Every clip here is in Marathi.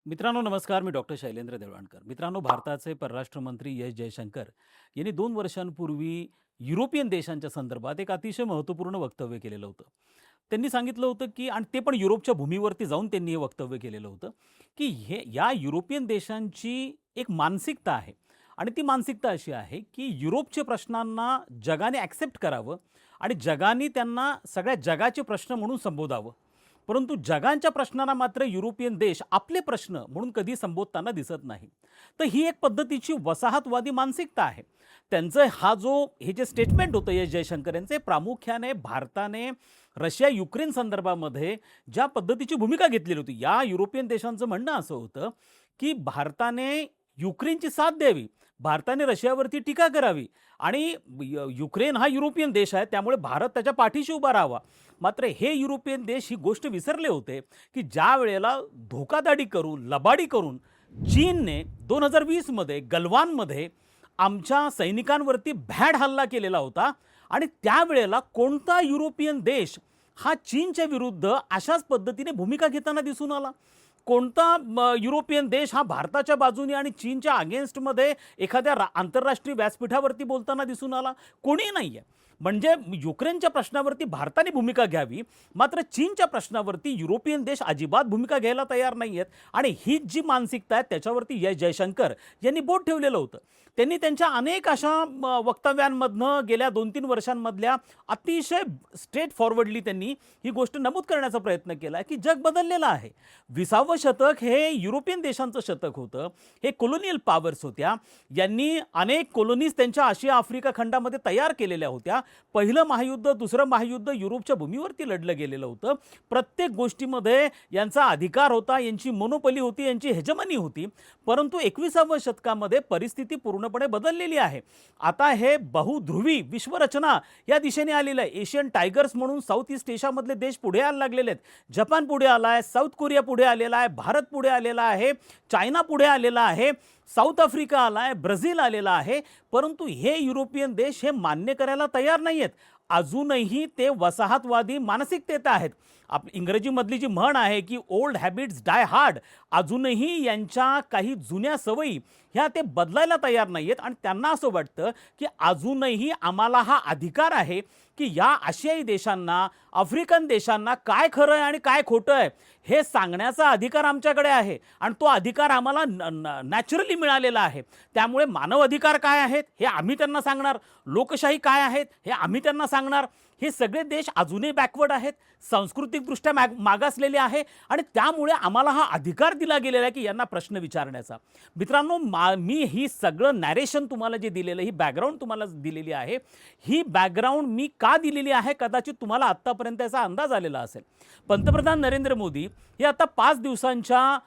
मित्रांनो नमस्कार. मी डॉक्टर शैलेंद्र देवळाणकर. मित्रांनो, भारताचे परराष्ट्र मंत्री एस जयशंकर यांनी 2 वर्षांपूर्वी युरोपियन देशांच्या संदर्भात एक अतिशय महत्त्वपूर्ण वक्तव्य केलेलं होतं. त्यांनी सांगितलं होतं की आणि ते पण युरोपच्या भूमीवरती जाऊन त्यांनी हे वक्तव्य केलेलं होतं की या युरोपियन देशांची एक मानसिकता आहे आणि ती मानसिकता अशी आहे की युरोपच्या प्रश्नांना जगाने ॲक्सेप्ट करावं आणि जगाने त्यांना सगळ्या जगाचे प्रश्न म्हणून संबोधावं. परंतु जगांच्या प्रश्नांना मात्र युरोपियन देश आपले प्रश्न म्हणून कधी संबोधताना दिसत नाही. तर ही एक पद्धतीची वसाहतवादी मानसिकता आहे. त्यांचं हे जे स्टेटमेंट होतं एस जयशंकर यांचे, प्रामुख्याने भारताने रशिया युक्रेन संदर्भामध्ये ज्या पद्धतीची भूमिका घेतलेली होती, या युरोपियन देशांचं म्हणणं असं होतं की भारताने युक्रेनची साथ द्यावी, भारताने रशियावरती टीका करावी आणि युक्रेन हा युरोपियन देश आहे, त्यामुळे भारत त्याच्या पाठीशी उभा राहावा. मात्र हे युरोपियन देश ही गोष्ट विसरले होते की ज्या वेळेला धोकादाडी करून, लबाडी करून चीनने 2020 मध्ये गलवानमध्ये आमच्या सैनिकांवरती भ्याड हल्ला केलेला होता आणि त्यावेळेला कोणता युरोपियन देश हा चीनच्या विरुद्ध अशाच पद्धतीने भूमिका घेताना दिसून आला? कोणता युरोपियन देश हा भारताच्या बाजूने आणि चीनच्या अगेन्स्टमध्ये एखाद्या आंतरराष्ट्रीय व्यासपीठावरती बोलताना दिसून आला? कोणी नाही आहे. म्हणजे युक्रेनच्या प्रश्नावरती भारताने भूमिका घ्यावी, मात्र चीनच्या प्रश्नावरती युरोपियन देश अजिबात भूमिका घ्यायला तयार नाही आहेत. आणि हीच जी मानसिकता आहे त्याच्यावरती एस जयशंकर यांनी बोट ठेवलेलं होतं. त्यांनी त्यांच्या अनेक अशा वक्तव्यांमधनं गेल्या 2-3 वर्षांमधल्या अतिशय स्ट्रेट फॉरवर्डली त्यांनी ही गोष्ट नमूद करण्याचा प्रयत्न केला की जग बदललेलं आहे. 20वं शतक हे युरोपियन देशांचं शतक होतं. हे कोलोनियल पॉवर्स होत्या. यांनी अनेक कॉलोनीज त्यांच्या आशिया आफ्रिका खंडामध्ये तयार केलेल्या होत्या. पहिलं महायुद्ध, दुसरं महायुद्ध युरोपच्या भूमीवरती लढलं गेलेलं होतं. प्रत्येक गोष्टीमध्ये यांचा अधिकार होता, यांची मोनोपली होती, यांची हेजमनी होती. परंतु 21व्या शतकामध्ये परिस्थिती पूर्णपणे बदललेली आहे. आता हे बहुध्रुवी विश्वरचना या दिशेने आलेलं आहे. एशियन टायगर्स म्हणून साऊथ ईस्ट एशियामधले देश पुढे यायला लागलेले आहेत. जपान पुढे आला आहे, साऊथ कोरिया पुढे आलेला आहे, भारत पुढे आलेला आहे, चायना पुढे आलेला आहे, साऊथ आफ्रिका आला आहे, ब्राझील आलेला आहे. परंतु हे युरोपियन देश हे मान्य करायला तयार नाही आहेत. अजूनही ते वसाहतवादी मानसिकतेत आहेत. इंग्रजीमधली जी म्हण आहे की ओल्ड हॅबिट्स डाय हार्ड, अजूनही यांच्या काही जुन्या सवयी ह्या ते बदलायला तयार नाही आहेत. आणि त्यांना असं वाटतं की अजूनही आम्हाला हा अधिकार आहे की या आशियाई देशांना, आफ्रिकन देशांना काय खरं आहे आणि काय खोटं आहे हे सांगण्याचा अधिकार आमच्याकडे आहे आणि तो अधिकार आम्हाला नॅचरली मिळालेला आहे. त्यामुळे मानव अधिकार काय आहेत हे आम्ही त्यांना सांगणार, लोकशाही काय आहेत हे आम्ही त्यांना सांगणार. हे सगळे देश अजूनही बॅकवर्ड आहेत, सांस्कृतिकदृष्ट्या मागासलेले आहे आणि त्यामुळे आम्हाला हा अधिकार दिला गेलेला आहे की यांना प्रश्न विचारण्याचा. मित्रांनो, मी ही सगळं नॅरेशन तुम्हाला जे दिलेलं, ही बॅकग्राऊंड तुम्हाला दिलेली आहे, ही बॅकग्राऊंड मी का दिलेली आहे कदाचित तुम्हाला आत्तापर्यंत याचा अंदाज आलेला असेल. पंतप्रधान नरेंद्र मोदी हे आता 5 दिवसांच्या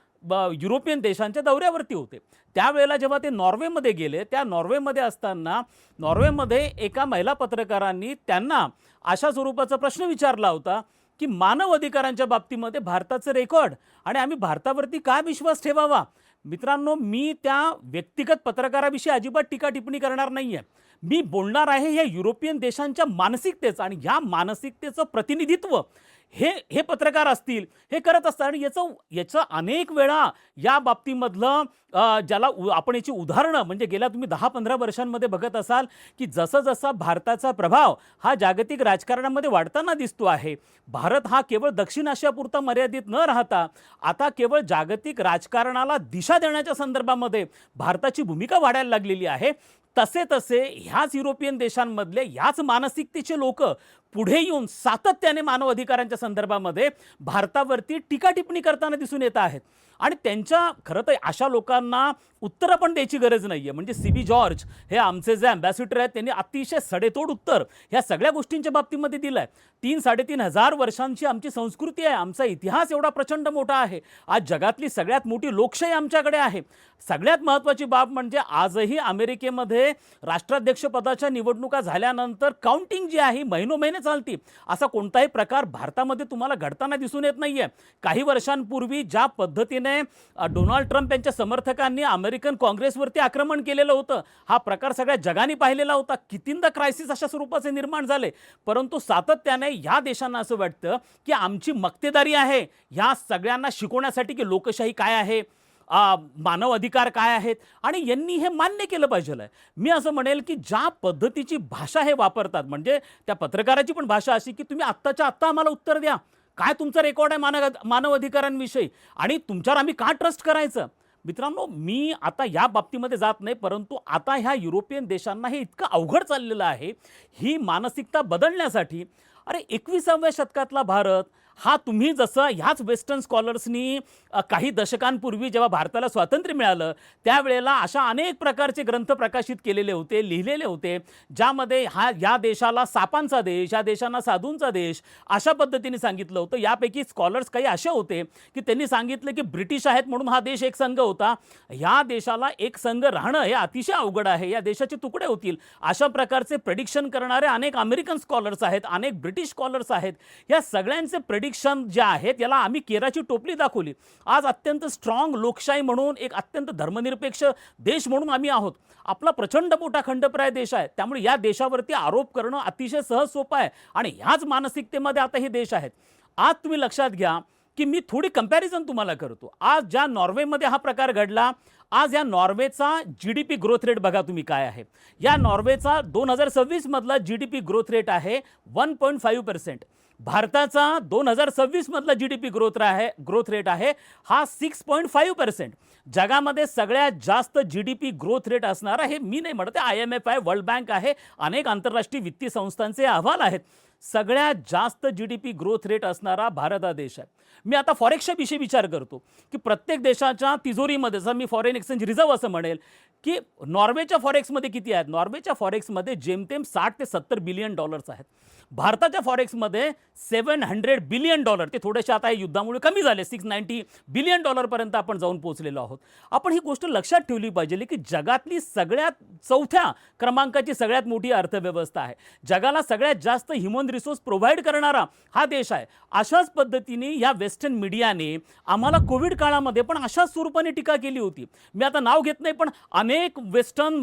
युरोपियन देशांच्या दौऱ्यावरती होते. त्यावेळेला जेव्हा ते नॉर्वेमध्ये गेले, त्या नॉर्वेमध्ये असताना नॉर्वेमध्ये एका महिला पत्रकारांनी त्यांना अशा स्वरूपाचा प्रश्न विचारला होता की मानव अधिकारांच्या बाबतीमध्ये भारताचं रेकॉर्ड आणि आम्ही भारतावरती काय विश्वास ठेवावा. मित्रांनो, मी त्या व्यक्तिगत पत्रकाराविषयी अजिबात टीका टिप्पणी करणार नाहीये. मी बोलणार आहे या युरोपियन देशांच्या मानसिकतेचं आणि ह्या मानसिकतेचं प्रतिनिधित्व हे पत्रकार असतील हे करत असतात. आणि याचं अनेक वेळा या बाबतीमधलं ज्याला आपण याची उदाहरणं म्हणजे गेल्या तुम्ही 10-15 वर्षांमध्ये बघत असाल की जसं जसा भारताचा प्रभाव हा जागतिक राजकारणामध्ये वाढताना दिसतो आहे, भारत हा केवळ दक्षिण आशियापुरता मर्यादित न राहता आता केवळ जागतिक राजकारणाला दिशा देण्याच्या संदर्भामध्ये भारताची भूमिका वाढायला लागलेली आहे. तसे तसे ह्याच युरोपियन देशांमधले ह्याच मानसिकतेचे लोक पुढे येऊन सातत्याने मानव अधिकारांच्या संदर्भामध्ये भारतावरती टीका टिप्पणी करताना दिसून येत आहेत. आणि त्यांच्या खरं तर अशा लोकांना उत्तरं पण द्यायची गरज नाही आहे. म्हणजे CB जॉर्ज हे आमचे जे अँबॅसिडर आहेत त्यांनी अतिशय सडेतोड उत्तर ह्या सगळ्या गोष्टींच्या बाबतीमध्ये दिलं आहे. 3-3.5 हजार वर्षांची आमची संस्कृती आहे, आमचा इतिहास एवढा प्रचंड मोठा आहे, आज जगातली सगळ्यात मोठी लोकशाही आमच्याकडे आहे. सगळ्यात महत्त्वाची बाब म्हणजे आजही अमेरिकेमध्ये राष्ट्राध्यक्षपदाच्या निवडणुका झाल्यानंतर काउंटिंग जी आहे महिनोमहिने चालते. असा कोणताही प्रकार भारतामध्ये तुम्हाला घडताना दिसून येत नाहीये. काही वर्षांपूर्वी ज्या पद्धतीने डोनाल्ड ट्रम्प यांच्या समर्थकांनी अमेरिकन काँग्रेसवरती आक्रमण केलेलं होतं, हा प्रकार सगळ्या जगाने पाहिलेला होता. कितींदा क्रायसिस अशा स्वरूपाचे निर्माण झाले. परंतु सातत्याने ह्या देशांना असं वाटतं की आमची मक्तेदारी आहे ह्या सगळ्यांना शिकवण्यासाठी की लोकशाही काय आहे, मानव अधिकार काय आहेत आणि यांनी हे मान्य केलं पाहिजे आहे. मी असं म्हणेल की ज्या पद्धतीची भाषा हे वापरतात, म्हणजे त्या पत्रकाराची पण भाषा अशी की तुम्ही आत्ताच्या आत्ता आम्हाला उत्तर द्या, काय तुमचा रेकॉर्ड आहे मानव अधिकारांविषयी आणि तुमच्यावर आम्ही का ट्रस्ट करायचं. मित्रांनो, मी आता या बाबतीमध्ये जात नाही, परंतु आता ह्या युरोपियन देशांना हे इतकं अवघड चाललेलं आहे ही मानसिकता बदलण्यासाठी. अरे 21व्या शतकातला भारत हा, तुम्ही जसं ह्याच वेस्टर्न स्कॉलर्सनी काही दशकांपूर्वी जेव्हा भारताला स्वातंत्र्य मिळालं त्यावेळेला अशा अनेक प्रकारचे ग्रंथ प्रकाशित केलेले होते, लिहिलेले होते, ज्यामध्ये या देशाला सापांचा देश, या देशांना साधूंचा देश अशा पद्धतीने सांगितलं होतं. यापैकी स्कॉलर्स काही असे होते की त्यांनी सांगितलं की ब्रिटिश आहेत म्हणून हा देश एक संघ होता, ह्या देशाला एक संघ राहणं हे अतिशय अवघड आहे, या देशाचे तुकडे होतील, अशा प्रकारचे प्रेडिक्शन करणारे अनेक अमेरिकन स्कॉलर्स आहेत, अनेक ब्रिटिश स्कॉलर्स आहेत. या सगळ्यांचे प्रेडिक्शन जे आहेत याला आम्ही केराची टोपली दाखवली. आज अत्यंत स्ट्रॉंग लोकशाही म्हणून, एक अत्यंत धर्मनिरपेक्ष देश म्हणून आम्ही आहोत. आपला प्रचंड मोठा खंडप्राय देश आहे, त्यामुळे या देशावरती आरोप करणं अतिशय सहज सोपं आहे आणि ह्याच मानसिकतेमध्ये आता हे देश आहेत. आज तुम्ही लक्षात घ्या की मी थोडी कंपॅरिझन तुम्हाला करतो. आज ज्या नॉर्वेमध्ये हा प्रकार घडला, आज या नॉर्वेचा GDP ग्रोथ रेट बघा तुम्ही काय आहे. या नॉर्वेचा 2026 मधला GDP ग्रोथ रेट आहे 1.5%. भारताचा 2026 मधला GDP ग्रोथ रेट आहे हा 6.5%. जगामध्ये सगळ्यात जास्त GDP ग्रोथ रेट असणारा, हे मी नाही म्हणत, IMF आहे, वर्ल्ड बँक आहे, अनेक आंतरराष्ट्रीय वित्तीय संस्थांचे अहवाल आहेत, सगळ्यात जास्त GDP ग्रोथ रेट असणारा भारत हा देश आहे. मी आता फॉरेक्सच्या विषयी विचार करतो की प्रत्येक देशाच्या तिजोरीमध्ये, जर मी फॉरेन एक्सचेंज रिझर्व्ह असं म्हणेल, की नॉर्वेच्या फॉरेक्समध्ये किती आहेत. नॉर्वेच्या फॉरेक्समध्ये जेमतेम 60 ते 70 बिलियन डॉलर्स आहेत. भारताच्या फॉरेक्समध्ये $700 बिलियन, ते थोडेसे आता युद्धामुळे कमी झाले, $690 बिलियन पर्यंत आपण जाऊन पोहोचलेलो आहोत. आपण ही गोष्ट लक्षात ठेवली पाहिजे की जगातली सगळ्यात 4थ्या क्रमांकाची सगळ्यात मोठी अर्थव्यवस्था आहे, जगाला सगळ्यात जास्त ह्युमन रिसोर्स प्रोव्हाइड करणारा हा देश आहे. अशाच पद्धतीने या वेस्टर्न मीडियाने आम्हाला कोविड काळामध्ये पण अशाच स्वरूपाने टीका केली होती. मी आता नाव घेत नाही, पण अनेक वेस्टर्न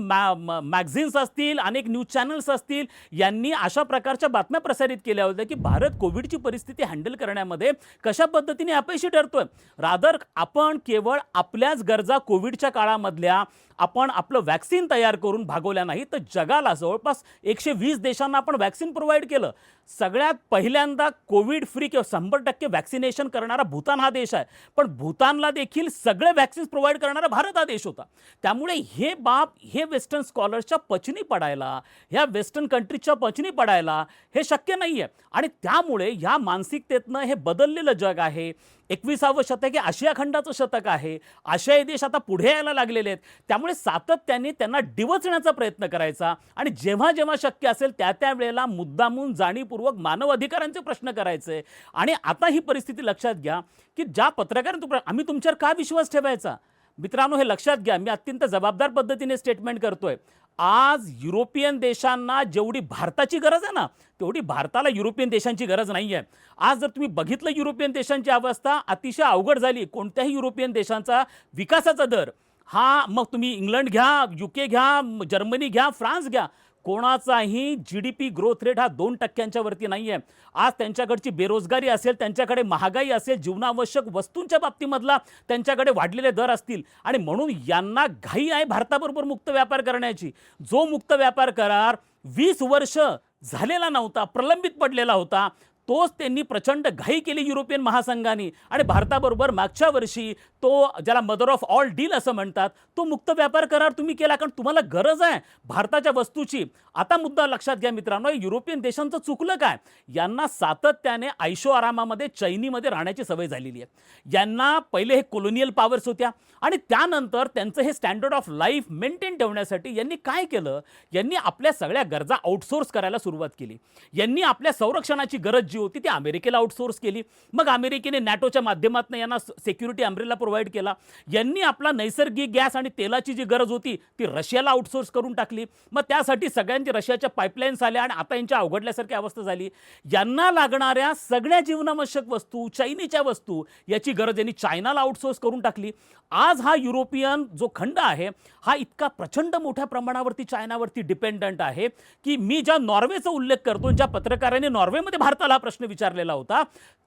मॅगझिन्स असतील, अनेक न्यूज चॅनल्स असतील, यांनी अशा प्रकारच्या बातम्या प्रसारित केल्या होत्या की भारत कोविडची परिस्थिती हँडल करण्यामध्ये कशा पद्धतीने अपयशी ठरतोय. रादर आपण केवळ आपल्याच गरजा कोविडच्या काळामधल्या आपण आपलं वॅक्सिन तयार करून भागवल्या नाही, तर जगाला जवळपास 120 देशांना आपण वॅक्सिन प्रोव्हाइड केलं. सगळ्यात पहिल्यांदा कोविड फ्री किंवा 100% वॅक्सिनेशन करणारा भूतान हा देश आहे, पण भूतानला देखील सगळे वॅक्सिन्स प्रोव्हाइड करणारा भारत हा देश होता. त्यामुळे हे वेस्टर्न स्कॉलर्सच्या पचनी पडायला, ह्या वेस्टर्न कंट्रीजच्या पचनी पडायला हे शक्य नाही आहे. आणि त्यामुळे ह्या मानसिकतेतनं हे बदललेलं जग आहे. 21वं शतक हे आशिया खंडाचं शतक आहे. आशियाई देश आता पुढे यायला लागलेले आहेत, त्यामुळे सातत्याने त्यांना डिवचण्याचा प्रयत्न करायचा आणि जेव्हा जेव्हा शक्य असेल त्या वेळेला मुद्दामून जाणीवपूर्वक मानव अधिकारांचे प्रश्न करायचे. आणि आता ही परिस्थिती लक्षात घ्या की ज्या पत्रकारांनी आम्ही तुमच्यावर का विश्वास ठेवायचा. मित्रांनो, हे लक्षात घ्या, मी अत्यंत जबाबदार पद्धतीने स्टेटमेंट करतोय. आज युरोपियन देशांना जेवढी भारताची गरज आहे ना, तेवढी भारताला युरोपियन देशांची गरज नाही आहे. आज जर तुम्ही बघितलं युरोपियन देशांची अवस्था अतिशय अवघड झाली. कोणत्याही युरोपियन देशांचा विकासाचा दर हा, मग तुम्ही इंग्लंड घ्या, UK घ्या, जर्मनी घ्या, फ्रान्स घ्या, कोणाचाही GDP ग्रोथ रेट हा 2% वरती नाही आहे. आज त्यांच्याकडची बेरोजगारी असेल, त्यांच्याकडे महागाई असेल, जीवनावश्यक वस्तूंच्या बाबतीमधला त्यांच्याकडे वाढलेले दर असतील आणि म्हणून यांना घाई आहे भारताबरोबर मुक्त व्यापार करण्याची. जो मुक्त व्यापार करार 20 वर्ष झालेला नव्हता, प्रलंबित पडलेला होता, तोच त्यांनी प्रचंड घाई केली युरोपियन महासंघाने आणि भारताबरोबर मागच्या वर्षी तो, ज्याला मदर ऑफ ऑल डील असं म्हणतात, तो मुक्त व्यापार करार तुम्ही केला, कारण तुम्हाला गरज आहे भारताच्या वस्तूची. आता मुद्दा लक्षात घ्या मित्रांनो, युरोपियन देशांचं चुकलं काय, यांना सातत्याने ऐशो आरामामध्ये चैनीमध्ये राहण्याची सवय झालेली आहे. यांना पहिले हे कोलोनियल पॉवर्स होत्या आणि त्यानंतर त्यांचं हे स्टँडर्ड ऑफ लाईफ मेंटेन ठेवण्यासाठी यांनी काय केलं, यांनी आपल्या सगळ्या गरजा आउटसोर्स करायला सुरुवात केली. यांनी आपल्या संरक्षणाची गरज जी होती ती अमेरिकेला आउटसोर्स केली. मग अमेरिकेने नॅटोच्या माध्यमातून यांना सिक्युरिटी अम्ब्रेला प्रोव्हाइड केला. यांनी आपला नैसर्गिक गॅस आणि तेलाची जी गरज होती ती रशियाला आउटसोर्स करून टाकली. मग त्यासाठी सगळ्यांची रशियाच्या पाईपलाईन्स आल्या आणि आता यांच्या अवघडल्यासारखी अवस्था झाली. यांना लागणाऱ्या सगळ्या जीवनावश्यक वस्तू, चैनीच्या वस्तू, याची गरज यांनी चायनाला आउटसोर्स करून टाकली. आज हा युरोपियन जो खंड आहे हा इतका प्रचंड मोठ्या प्रमाणावरती चायनावरती डिपेंडंट आहे की मी ज्या नॉर्वेचा उल्लेख करतो, ज्या पत्रकाराने नॉर्वेमध्ये भारताला प्रश्न विचारलेला होता,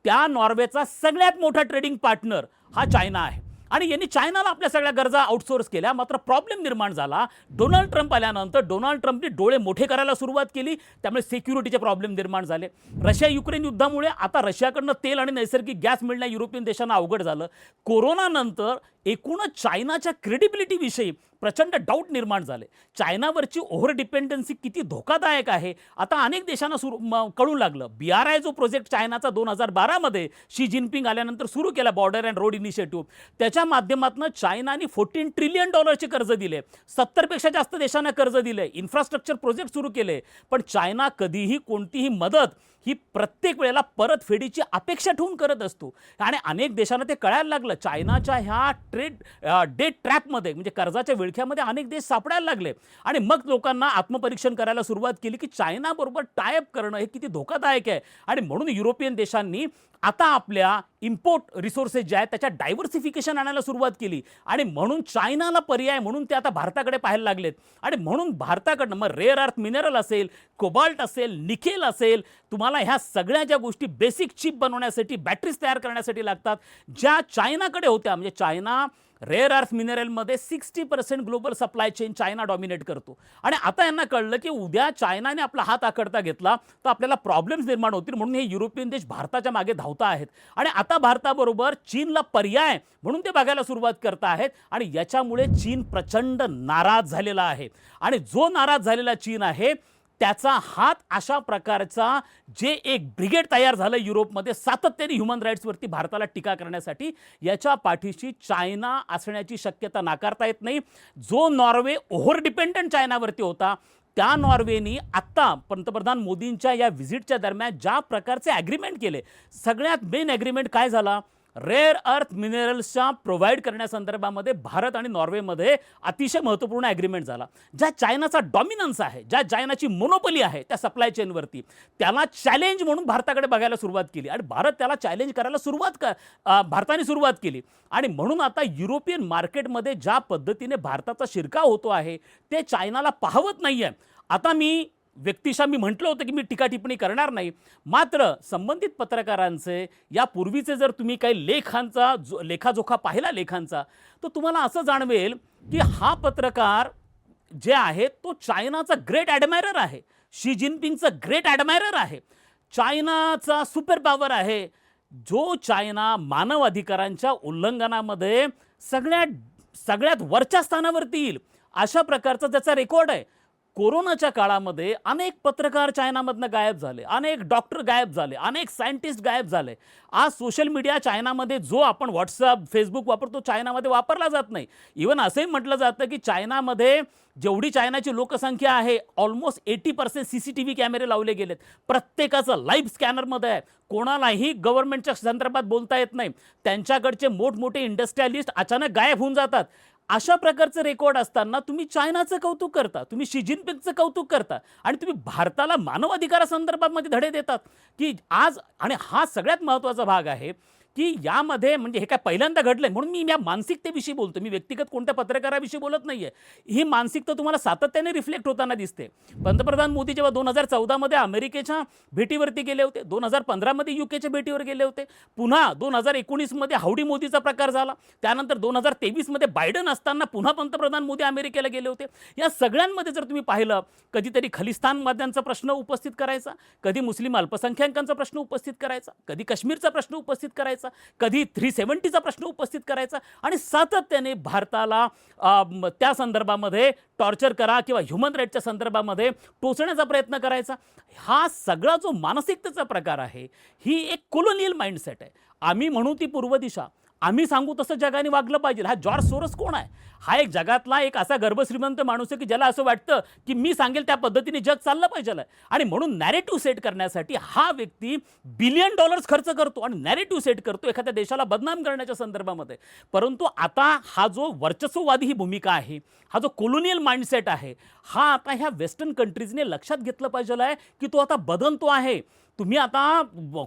त्या नॉर्वेचा सगळ्यात मोठा ट्रेडिंग पार्टनर हा चायना आहे. आणि यांनी चायनाला आपल्या सगळ्या गरजा आउटसोर्स केल्या. मात्र प्रॉब्लेम निर्माण झाला. डोनाल्ड ट्रम्प आल्यानंतर डोनाल्ड ट्रम्पने डोळे मोठे करायला सुरुवात केली. त्यामुळे सिक्युरिटीचे प्रॉब्लेम निर्माण झाले. रशिया युक्रेन युद्धामुळे आता रशियाकडनं तेल आणि नैसर्गिक गॅस मिळणं युरोपियन देशांना अवघड झालं. कोरोनानंतर एकूणच चायनाच्या क्रेडिबिलिटीविषयी प्रचंड डाऊट निर्माण झाले. चायनावरची ओव्हर डिपेंडन्सी किती धोकादायक आहे आता अनेक देशांना कळू लागलं. BRI जो प्रोजेक्ट चायनाचा 2012 शी जिनपिंग आल्यानंतर सुरू केला, बॉर्डर अँड रोड इनिशिएटिव्ह, त्याच्या माध्यमातून चायनाने $14 ट्रिलियन कर्ज दिले. 70 पेक्षा जास्त देशांना कर्ज दिले, इन्फ्रास्ट्रक्चर प्रोजेक्ट सुरू केले. पण चायना कधीही कोणतीही मदत ही प्रत्येक वेळेला परतफेडीची अपेक्षा ठेवून करत असतो. आणि अनेक देशांना ते कळायला लागलं. चायनाच्या ह्या डेट ट्रॅपमध्ये म्हणजे कर्जाच्या विळख्यामध्ये अनेक देश सापडायला लागले. आणि मग लोकांना आत्मपरीक्षण करायला सुरुवात केली की चायनाबरोबर टायअप करणं हे किती धोकादायक आहे. आणि म्हणून युरोपियन देशांनी आता आपल्या इम्पोर्ट रिसोर्सेस जे आहेत त्याच्या डायव्हर्सिफिकेशन आणायला सुरुवात केली. आणि म्हणून चायनाला पर्याय म्हणून ते आता भारताकडे पाहायला लागलेत. आणि म्हणून भारताकडनं मग रेअर अर्थ मिनरल असेल, कोबाल्ट असेल, निकेल असेल, तुम्हाला ह्या सगळ्या ज्या गोष्टी बेसिक चिप बनवण्यासाठी, बॅटरीज तयार करण्यासाठी लागतात, ज्या चायनाकडे होत्या, म्हणजे चायना रेअर अर्थ मिनरलमध्ये 60% global supply chain China dominate करतो. आणि आता यांना कळलं की उद्या चायनाने आपला हात आखडता घेतला तर आपल्याला प्रॉब्लेम्स निर्माण होतील. म्हणून हे युरोपियन देश भारताच्या मागे धावता आहेत. आणि आता भारताबरोबर चीनला पर्याय म्हणून ते बघायला सुरुवात करत आहेत. आणि याच्यामुळे चीन प्रचंड नाराज झालेला आहे. आणि जो नाराज झालेला चीन आहे त्याचा हात अशा प्रकारचा जे एक ब्रिगेड तयार झालं युरोपमध्ये सातत्याने ह्युमन राईट्सवरती भारताला टीका करण्यासाठी, याच्या पाठीशी चायना असण्याची शक्यता नाकारता येत नाही. जो नॉर्वे ओव्हर डिपेंडंट चायनावरती होता, त्या नॉर्वेनी आत्ता पंतप्रधान मोदींच्या या व्हिजिटच्या दरम्यान ज्या प्रकारचे ॲग्रीमेंट केले, सगळ्यात मेन ॲग्रीमेंट काय झाला, रेअर अर्थ मिनरल्सच्या प्रोव्हाइड करण्यासंदर्भामध्ये भारत आणि नॉर्वेमध्ये अतिशय महत्त्वपूर्ण ॲग्रीमेंट झाला. ज्या चायनाचा डॉमिनन्स आहे, ज्या चायनाची मोनोपोली आहे त्या सप्लाय चेनवरती, त्याला चॅलेंज म्हणून भारताकडे बघायला सुरुवात केली. आणि भारत त्याला चॅलेंज करायला भारताने सुरुवात केली. आणि म्हणून आता युरोपियन मार्केटमध्ये ज्या पद्धतीने भारताचा शिरकाव होतो आहे ते चायनाला पाहवत नाही आहे. आता मी व्यक्तिशः म्हटलं होतं की मी टीका टिप्पणी करणार नाही. मात्र संबंधित पत्रकारांचे यापूर्वीचे जर तुम्ही काही लेखाजोखा पाहिला लेखांचा, तर तुम्हाला असं जाणवेल की हा पत्रकार जे आहे तो चायनाचा ग्रेट ॲडमायरर आहे, शी जिनपिंगचा ग्रेट ॲडमायरर आहे, चायनाचा सुपर पॉवर आहे, जो चायना मानव अधिकारांच्या उल्लंघनामध्ये सगळ्यात वरच्या स्थानावरती येईल अशा प्रकारचा त्याचा रेकॉर्ड आहे. कोरोनाच्या काळामध्ये अनेक पत्रकार चायनामधनं गायब झाले, अनेक डॉक्टर गायब झाले, अनेक सायंटिस्ट गायब झाले. आज सोशल मीडिया चायनामध्ये जो आपण व्हॉट्सअप, फेसबुक वापरतो चायनामध्ये वापरला जात नाही. इवन असंही म्हटलं जातं की चायनामध्ये जेवढी चायनाची लोकसंख्या आहे ऑलमोस्ट 80% CCTV कॅमेरे लावले गेलेत. प्रत्येकाचं लाईव्ह स्कॅनरमध्ये आहे. कोणालाही गव्हर्नमेंटच्या संदर्भात बोलता येत नाही. त्यांच्याकडचे मोठमोठे इंडस्ट्रियलिस्ट अचानक गायब होऊन जातात. अशा प्रकारचं रेकॉर्ड असताना तुम्ही चायनाचं कौतुक करता, तुम्ही शी जिनपिंगचं कौतुक करता आणि तुम्ही भारताला मानवाधिकारासंदर्भामध्ये धडे देतात की आज. आणि हा सगळ्यात महत्त्वाचा भाग आहे की यामध्ये म्हणजे हे काय पहिल्यांदा घडलंय म्हणून मी या मानसिकतेविषयी बोलतो. मी व्यक्तिगत कोणत्या पत्रकाराविषयी बोलत नाहीये. ही मानसिकता तुम्हाला सातत्याने रिफ्लेक्ट होताना दिसते. पंतप्रधान मोदी जेव्हा 2014 अमेरिकेच्या भेटीवरती गेले होते, 2015 युकेच्या भेटीवर गेले होते, पुन्हा 2019 हाऊडी मोदीचा प्रकार झाला, त्यानंतर 2023 बायडन असताना पुन्हा पंतप्रधान मोदी अमेरिकेला गेले होते. या सगळ्यांमध्ये जर तुम्ही पाहिलं, कधीतरी खलिस्तानवाद्यांचा प्रश्न उपस्थित करायचा, कधी मुस्लिम अल्पसंख्याकांचा प्रश्न उपस्थित करायचा, कधी काश्मीरचा प्रश्न उपस्थित करायचा, कधी 370चा प्रश्न उपस्थित करायचा आणि सातत्याने भारताला त्या संदर्भामध्ये टॉर्चर करा किंवा ह्युमन राईटच्या संदर्भामध्ये टोचण्याचा प्रयत्न करायचा. हा सगळा जो मानसिकतेचा प्रकार आहे ही एक कोलोनियल माइंडसेट आहे. आम्ही म्हणू ती पूर्व दिशा, आम्ही सांगू तसं जगाने वागलं पाहिजे. हा जॉर्ज सोरोस कोण आहे? हा एक जगातला एक असा गर्भश्रीमंत माणूस आहे की ज्याला असं वाटतं की मी सांगेल त्या पद्धतीने जग चाललं पाहिजे. आणि म्हणून नॅरेटिव्ह सेट करण्यासाठी हा व्यक्ती $बिलियन खर्च करतो आणि नॅरेटिव्ह सेट करतो एखाद्या देशाला बदनाम करण्याच्या संदर्भामध्ये. परंतु आता हा जो वर्चस्ववादी ही भूमिका आहे, हा जो कोलोनियल माइंडसेट आहे, हा आता ह्या वेस्टर्न कंट्रीजने लक्षात घेतलं पाहिजे आहे की तो आता बदलतो आहे. तुम्ही आता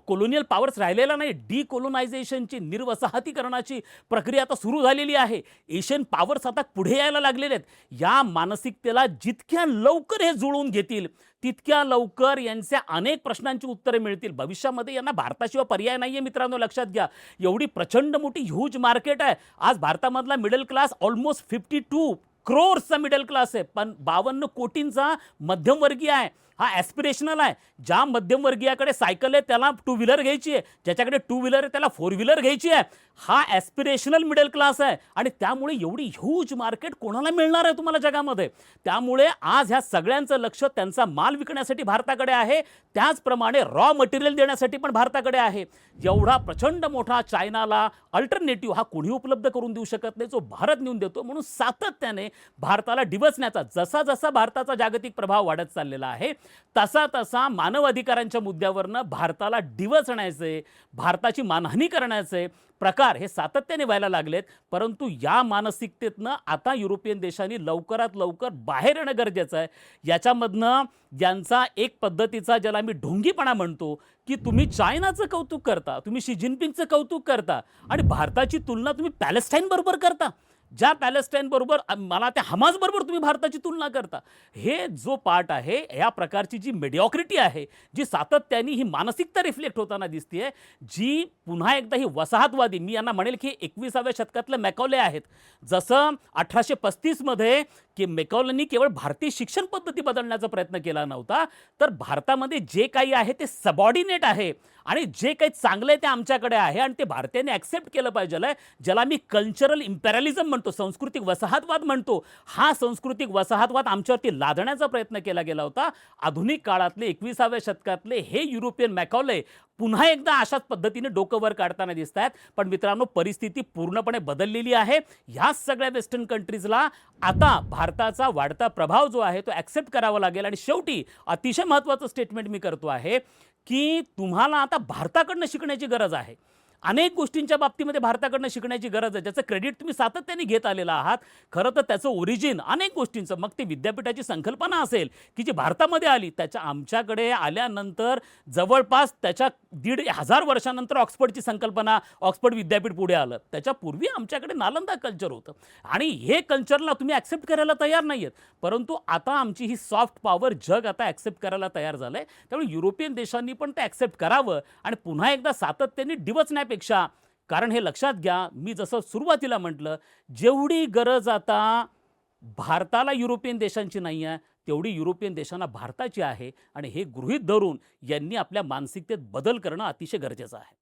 कोलोनियल पॉवर्स राहिलेला नाही. डिकोलोनायझेशनची, निर्वसाहतीकरणाची प्रक्रिया आता सुरू झालेली आहे. एशियन पॉवर्स आता पुढे यायला लागलेले आहेत. या मानसिकतेला जितक्या लवकर हे जुळवून घेतील, तितक्या लवकर यांच्या अनेक प्रश्नांची उत्तरे मिळतील. भविष्यामध्ये यांना भारताशिवाय पर्याय नाहीये मित्रांनो, लक्षात घ्या. एवढी प्रचंड मोठी ह्यूज मार्केट आहे. आज भारतामधला मिडल क्लास ऑलमोस्ट 52 क्रोर्सचा मिडल क्लास आहे, पण 52 कोटींचा मध्यमवर्गीय आहे. हा ॲस्पिरेशनल आहे. ज्या मध्यमवर्गीयाकडे सायकल आहे त्याला टू व्हीलर घ्यायची आहे, ज्याच्याकडे टू व्हीलर आहे त्याला फोर व्हीलर घ्यायची आहे. हा ॲस्पिरेशनल मिडल क्लास आहे आणि त्यामुळे एवढी ह्यूज मार्केट कोणाला मिळणार आहे तुम्हाला जगामध्ये. त्यामुळे आज ह्या सगळ्यांचं लक्ष त्यांचा माल विकण्यासाठी भारताकडे आहे, त्याचप्रमाणे रॉ मटेरियल देण्यासाठी पण भारताकडे आहे. एवढा प्रचंड मोठा चायनाला अल्टरनेटिव्ह हा कोणी उपलब्ध करून देऊ शकत नाही, जो भारत नेऊन देतो. म्हणून सातत्याने भारताला डिवचण्याचा, जसा जसा भारताचा जागतिक प्रभाव वाढत चाललेला आहे, तसा तसा मानव अधिकारांच्या मुद्द्यावरनं भारताला डिवचण्याचे, भारताची मानहानी करण्याचे प्रकार हे सातत्याने व्हायला लागलेत. परंतु या मानसिकतेतनं आता युरोपियन देशांनी लवकरात लवकर बाहेर येणं गरजेचं आहे. याच्यामधनं ज्यांचा एक पद्धतीचा, ज्याला मी ढोंगीपणा म्हणतो, की तुम्ही चायनाचं कौतुक करता, तुम्ही शी जिनपिंगचं कौतुक करता आणि भारताची तुलना तुम्ही पॅलेस्टाईन बरोबर करता. ज्या पॅलेस्टाईन बरोबर, मला त्या हमास बरोबर तुम्ही भारताची तुलना करता. हे जो पार्ट आहे, या प्रकारची जी मेडिओक्रिटी आहे, जी सातत्याने ही मानसिकता रिफ्लेक्ट होताना दिसते, जी पुन्हा एकदा ही वसाहतवादी, मी यांना म्हणेल की 21व्या शतकातले मॅकॉले आहेत. जसं 1835 मध्ये की मॅकॉलेंनी केवळ भारतीय शिक्षण पद्धती बदलण्याचा प्रयत्न केला नव्हता, तर भारतामध्ये जे काही आहे ते सबऑर्डिनेट आहे आणि जे काही चांगलं आहे ते आमच्याकडे आहे आणि ते भारतीयांनी ॲक्सेप्ट केलं पाहिजे, ज्याला मी कल्चरल इम्पेरियलिझम म्हणतो, सांस्कृतिक वसाहतवाद म्हणतो. हा सांस्कृतिक वसाहतवाद आमच्यावरती लादण्याचा प्रयत्न केला गेला होता. आधुनिक काळातले 21व्या शतकातले हे युरोपियन मॅकॉले पुन्हा एकदा अशाच पद्धतीने डोकं वर काढताना दिसत आहेत. पण मित्रांनो, परिस्थिती पूर्णपणे बदललेली आहे. ह्या सगळ्या वेस्टर्न कंट्रीजला आता भारताचा वाढता प्रभाव जो आहे तो ॲक्सेप्ट करावा लागेल. आणि शेवटी अतिशय महत्त्वाचं स्टेटमेंट मी करतो आहे की तुम्हाला आता भारताकडनं शिकण्याची गरज आहे. अनेक गोष्टींच्या बाबतीमध्ये भारताकडनं शिकण्याची गरज आहे, ज्याचं क्रेडिट तुम्ही सातत्याने घेत आलेला आहात. खरं तर त्याचं ओरिजिन अनेक गोष्टींचं, मग ते विद्यापीठाची संकल्पना असेल की जी भारतामध्ये आली, त्याच्या आमच्याकडे आल्यानंतर जवळपास त्याच्या 1,500 वर्षानंतर ऑक्सफर्डची संकल्पना, ऑक्सफर्ड विद्यापीठ पुढे आलं. त्याच्यापूर्वी आमच्याकडे नालंदा कल्चर होतं आणि हे कल्चरला तुम्ही ॲक्सेप्ट करायला तयार नाही आहेत. परंतु आता आमची ही सॉफ्ट पॉवर जग आता ॲक्सेप्ट करायला तयार झालं आहे. त्यामुळे युरोपियन देशांनी पण ते ॲक्सेप्ट करावं आणि पुन्हा एकदा सातत्याने डिवचण्यापेक्षा, कारण हे लक्षात घ्या, मी जसं सुरुवातीला म्हटलं, जेवढी गरज आता भारताला युरोपियन देशांची नाही आहे, तेवढी युरोपियन देशांना भारताची आहे. आणि हे गृहीत धरून यांनी आपल्या मानसिकतेत बदल करणं अतिशय गरजेचं आहे.